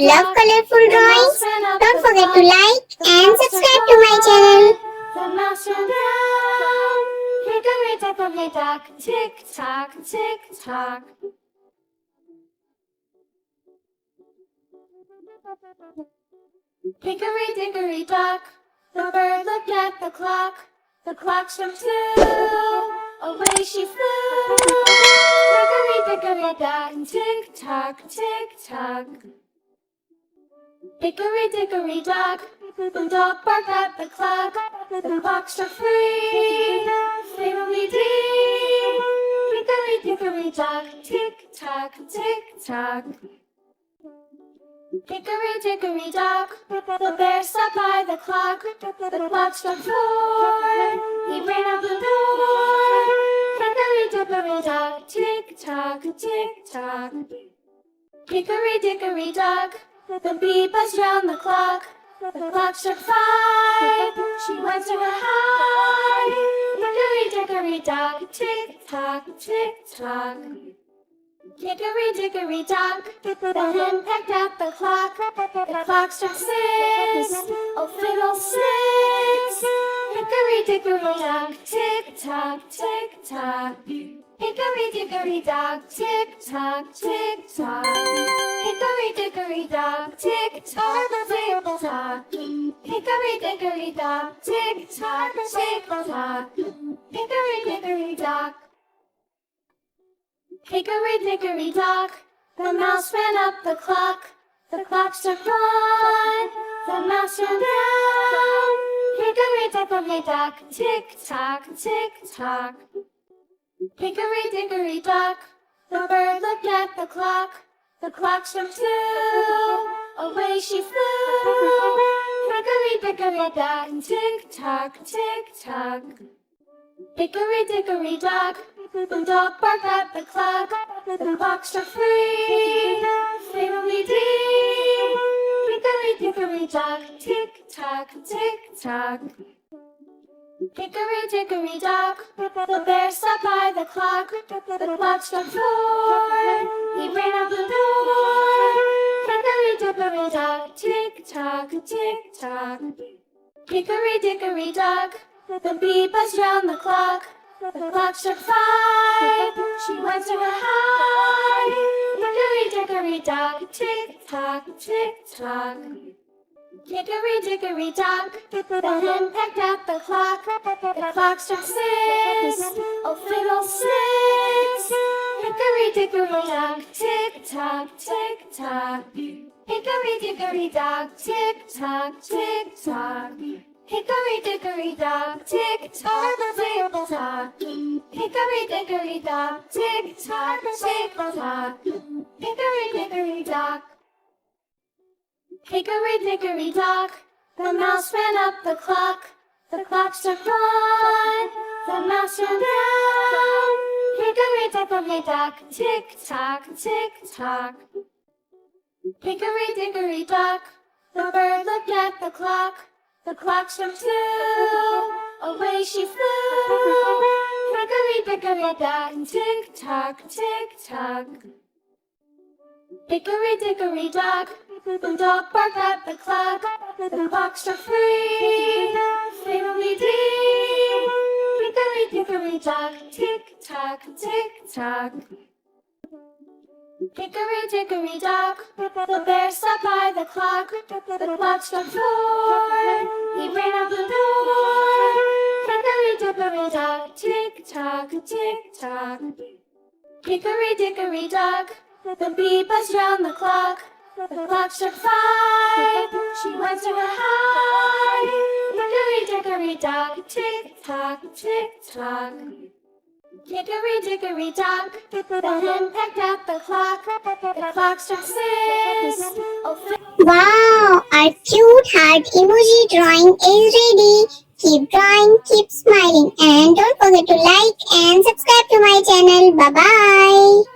love colorful drawings, don't forget to like and subscribe to my channel. The mouse ran down, hickory dickory dock, tick tock, tick tock. Hickory dickory dock, the bird looked at the clock. The clock struck 2, away she flew. Hickory dickory dock, tick tock, tick tock. Hickory dickory dock, the dog barked at the clock. The clock struck 3, fiddly-dee. Hickory dickory dock, tick tock, tick tock. Hickory dickory dock, the bear sat by the clock. The clock struck 4, he ran out the door. Hickory dickory dock, tick tock, tick tock. Hickory dickory dock, the bee buzzed round the clock. The clock struck 5, she went to a high. Hickory dickory dock, tick tock, tick tock. Hickory dickory dock, the hen pecked at the clock. The clock struck 6, oh fiddlesticks. Hickory dickory dock, tick tock, tick tock. Hickory dickory dock, tick tock, tick tock. Hickory dickory dock, tick tock, tick tock. Hickory dickory dock, tick tock, tick tock. Hickory dickory dock. Hickory dickory dock, the mouse ran up the clock. The clock struck 1, the mouse ran down. Hickory dickory dock, tick tock, tick tock. Hickory dickory dock, the bird looked at the clock. The clock struck 2, away she flew. Hickory dickory dock, tick tock, tick tock. Hickory dickory dock, the dog barked at the clock. The clock struck 3, fiddly-dee. Hickory dickory dock, tick tock, tick tock. Hickory dickory dock, the bear sat by the clock. The clock struck 4, he ran out the door. Hickory dickory dock, tick tock, tick tock. Hickory dickory dock, the bee buzzed round the clock. The clock struck 5, she went to a high. Hickory dickory dock, tick tock, tick tock. Hickory dickory dock, the hen pecked at the clock. The clock struck 6, oh fiddlesticks. Hickory dickory dock, tick tock, tick tock. Hickory dickory dock, tick tock, tick tock. Hickory dickory dock, tick tock, tick tock. Hickory dickory dock, tick tock, tick tock. Hickory dickory dock. Hickory dickory dock, the mouse ran up the clock. The clock struck 1, the mouse ran down. Hickory dickory dock, tick tock, tick tock. Hickory dickory dock, the bird looked at the clock. The clock struck 2, away she flew. Hickory dickory dock, tick tock, tick tock. Hickory dickory dock, the dog barked at the clock. The clock struck 3, fiddly-dee. Hickory dickory dock, tick tock, tick tock. Hickory dickory dock, the bear sat by the clock. The clock struck 4, he ran out the door. Hickory dickory dock, tick tock, tick tock. Hickory dickory dock, the bee buzzed round the clock. The clock struck 5, she went to a high. Hickory dickory dock, tick tock, tick tock. Hickory dickory dock, the hen pecked at the clock. The clock struck 6, oh Wow, our cute heart emoji drawing is ready. Keep drawing, keep smiling, and don't forget to like and subscribe to my channel. Bye bye.